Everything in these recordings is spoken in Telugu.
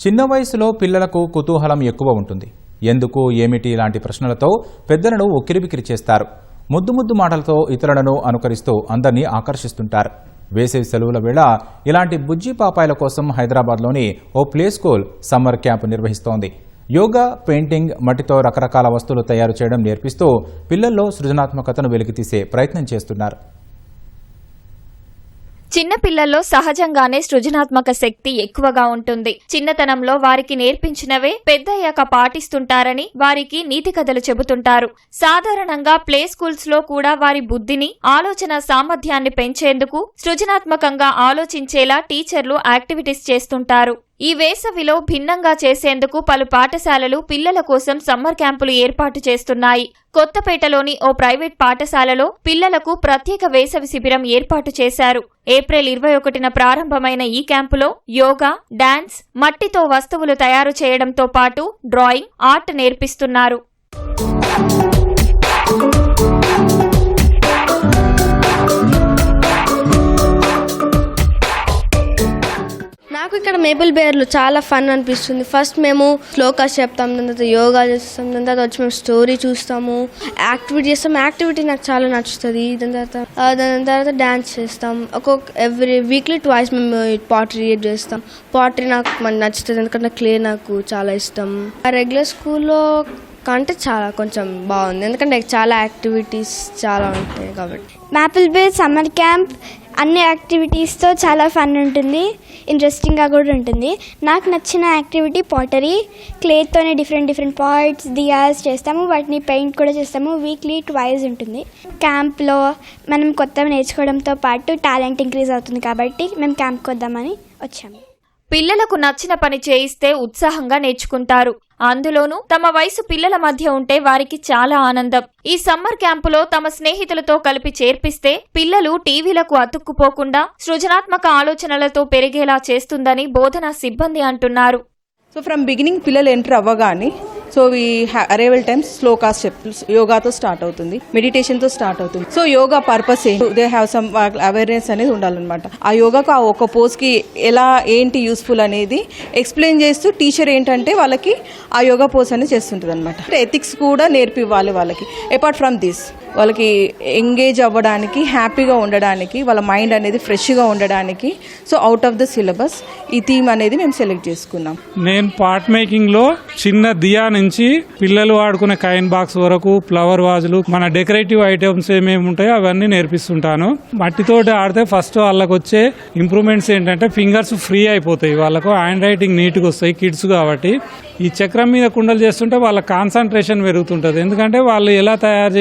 చిన్న వయసులో పిల్లలకు కుతూహలం ఎక్కువ ఉంటుంది. ఎందుకు ఏమిటి ఇలాంటి ప్రశ్నలతో పెద్దలను ఉక్కిరిబిక్కిరి చేస్తారు. ముద్దు ముద్దు మాటలతో ఇతరులను అనుకరిస్తూ అందరినీ ఆకర్షిస్తుంటారు. వేసవి సెలవుల వేళ ఇలాంటి బుజ్జి పాపాయిల కోసం హైదరాబాద్లోని ఓ ప్లే స్కూల్ సమ్మర్ క్యాంప్ నిర్వహిస్తోంది. యోగా, పెయింటింగ్, మట్టితో రకరకాల వస్తువులు తయారు చేయడం నేర్పిస్తూ పిల్లల్లో సృజనాత్మకతను వెలికితీసే ప్రయత్నం చేస్తున్నారు. చిన్న పిల్లల్లో సహజంగానే సృజనాత్మక శక్తి ఎక్కువగా ఉంటుంది. చిన్నతనంలో వారికి నేర్పించినవే పెద్దయ్యాక పాటిస్తుంటారని వారికి నీతి కథలు చెబుతుంటారు. సాధారణంగా ప్లే స్కూల్స్ లో కూడా వారి బుద్ధిని, ఆలోచన సామర్థ్యాన్ని పెంచేందుకు సృజనాత్మకంగా ఆలోచించేలా టీచర్లు యాక్టివిటీస్ చేస్తుంటారు. ఈ వేసవిలో భిన్నంగా చేసేందుకు పలు పాఠశాలలు పిల్లల కోసం సమ్మర్ క్యాంపులు ఏర్పాటు చేస్తున్నాయి. కొత్తపేటలోని ఓ ప్రైవేట్ పాఠశాలలో పిల్లలకు ప్రత్యేక వేసవి శిబిరం ఏర్పాటు చేశారు. ఏప్రిల్ 21న ప్రారంభమైన ఈ క్యాంపులో యోగా, డాన్స్, మట్టితో వస్తువులు తయారు చేయడంతో పాటు డ్రాయింగ్, ఆర్ట్ నేర్పిస్తున్నారు. నాకు ఇక్కడ మేబుల్ బేర్లు చాలా ఫన్ అనిపిస్తుంది. ఫస్ట్ మేము శ్లోకాస్ చెప్తాం, దాని తర్వాత యోగా చేస్తాం, దాని తర్వాత వచ్చి మేము స్టోరీ చూస్తాము, యాక్టివిటీ చేస్తాం. యాక్టివిటీ నాకు చాలా నచ్చుతుంది. దాని తర్వాత డ్యాన్స్ చేస్తాం. ఎవ్రీ వీక్లీ ట్వైస్ మేము పాటరీ చేస్తాం. పాటరీ నాకు నచ్చుతుంది ఎందుకంటే క్లే నాకు చాలా ఇష్టం. రెగ్యులర్ స్కూల్లో కంటే చాలా కొంచెం బాగుంది ఎందుకంటే చాలా యాక్టివిటీస్ చాలా ఉంటాయి కాబట్టి. మేపుల్ బేర్ సమ్మర్ క్యాంప్ అన్ని యాక్టివిటీస్తో చాలా ఫన్ ఉంటుంది, ఇంట్రెస్టింగ్గా కూడా ఉంటుంది. నాకు నచ్చిన యాక్టివిటీ పాటరీ. క్లేతోనే డిఫరెంట్ పార్ట్స్, దియాస్ చేస్తాము, వాటిని పెయింట్ కూడా చేస్తాము. వీక్లీ ట్వైస్ ఉంటుంది. క్యాంప్లో మనం కొత్తగా నేర్చుకోవడంతో పాటు టాలెంట్ ఇంక్రీజ్ అవుతుంది కాబట్టి మేము క్యాంప్కి వద్దామని వచ్చాము. పిల్లలకు నచ్చిన పని చేయిస్తే ఉత్సాహంగా నేర్చుకుంటారు. అందులోనూ తమ వయసు పిల్లల మధ్య ఉంటే వారికి చాలా ఆనందం. ఈ సమ్మర్ క్యాంపులో తమ స్నేహితులతో కలిపి చేర్పిస్తే పిల్లలు టీవీలకు అతుక్కుపోకుండా సృజనాత్మక ఆలోచనలతో పెరిగేలా చేస్తుందని బోధనా సిబ్బంది అంటున్నారు. సో ఫ్రమ్ బిగినింగ్ పిల్లలు ఎంటర్ అవ్వగానే సో అరైవల్ టైమ్స్ శ్లోకాస్ యోగాతో స్టార్ట్ అవుతుంది, మెడిటేషన్తో స్టార్ట్ అవుతుంది. So yoga purpose they have some awareness అనేది ఉండాలన్నమాట. ఆ యోగాకు ఆ ఒక పోజ్కి ఎలా ఏంటి యూస్ఫుల్ అనేది ఎక్స్ప్లెయిన్ చేస్తూ టీచర్ ఏంటంటే వాళ్ళకి ఆ యోగా పోజ్ అనేది చేస్తుంటుంది అనమాట. ఎథిక్స్ కూడా నేర్పివ్వాలి వాళ్ళకి. అపార్ట్ ఫ్రమ్ దిస్ వాళ్ళకి ఎంగేజ్ అవ్వడానికి, హ్యాపీగా ఉండడానికి, వాళ్ళ మైండ్ అనేది ఫ్రెష్గా ఉండడానికి so out of the syllabus ఈ థీమ్ అనేది మేము సెలెక్ట్ చేసుకున్నాం. నేను పార్ట్ మేకింగ్లో చిన్న దియా నుంచి పిల్లలు ఆడుకునే కాయిన్ బాక్స్ వరకు, ఫ్లవర్ వాజులు, మన డెకరేటివ్ ఐటమ్స్ ఏమేమి ఉంటాయో అవన్నీ నేర్పిస్తుంటాను. మట్టితోటి ఆడితే ఫస్ట్ వాళ్ళకి వచ్చే ఇంప్రూవ్మెంట్స్ ఏంటంటే ఫింగర్స్ ఫ్రీ అయిపోతాయి, వాళ్ళకు హ్యాండ్ రైటింగ్ నీట్గా వస్తాయి కిడ్స్ కాబట్టి. ఈ చక్రం మీద కుండలు చేస్తుంటే వాళ్ళ కాన్సన్ట్రేషన్ పెరుగుతుంటుంది. ఎందుకంటే వాళ్ళు ఎలా తయారు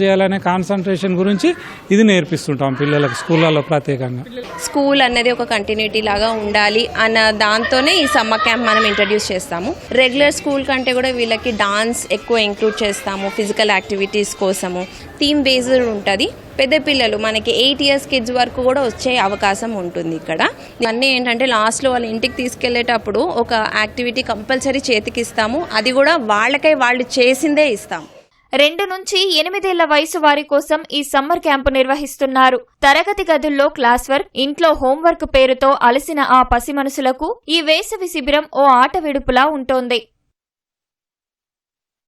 చేయాలనే కాన్సన్ట్రేషన్ గురించి ఇది నేర్పిస్తుంటాం పిల్లలకు స్కూళ్ళలో ప్రత్యేకంగా. స్కూల్ అనేది ఒక కంటిన్యూటీ లాగా ఉండాలి అన్న దాంతోనే ఈ సమ్మర్ క్యాంప్ మనం ఇంట్రడ్యూస్ చేస్తాము. రెగ్యులర్ స్కూల్ కంటే కూడా వీళ్ళకి డాన్స్ ఎక్కువ ఇంక్లూడ్ చేస్తాము. ఫిజికల్ యాక్టివిటీస్ కోసము థీమ్ బేస్డ్ ఉంటుంది. పెద్ద పిల్లలు మనకి 8 years కిడ్స్ వరకు కూడా వచ్చే అవకాశం ఉంటుంది ఇక్కడ. అన్నీ ఏంటంటే లాస్ట్లో వాళ్ళ ఇంటికి తీసుకెళ్లేటప్పుడు ఒక యాక్టివిటీ కంపల్సరీ చేతికి ఇస్తాము. అది కూడా వాళ్ళకై వాళ్ళు చేసిందే ఇస్తాం. 2 నుంచి 8 ఏళ్ల వయసు వారి కోసం ఈ సమ్మర్ క్యాంపు నిర్వహిస్తున్నారు. తరగతి గదుల్లో క్లాస్ వర్క్, ఇంట్లో హోంవర్క్ పేరుతో అలసిన ఆ పసి మనసులకు ఈ వేసవి శిబిరం ఓ ఆట విడుపులా ఉంటోంది.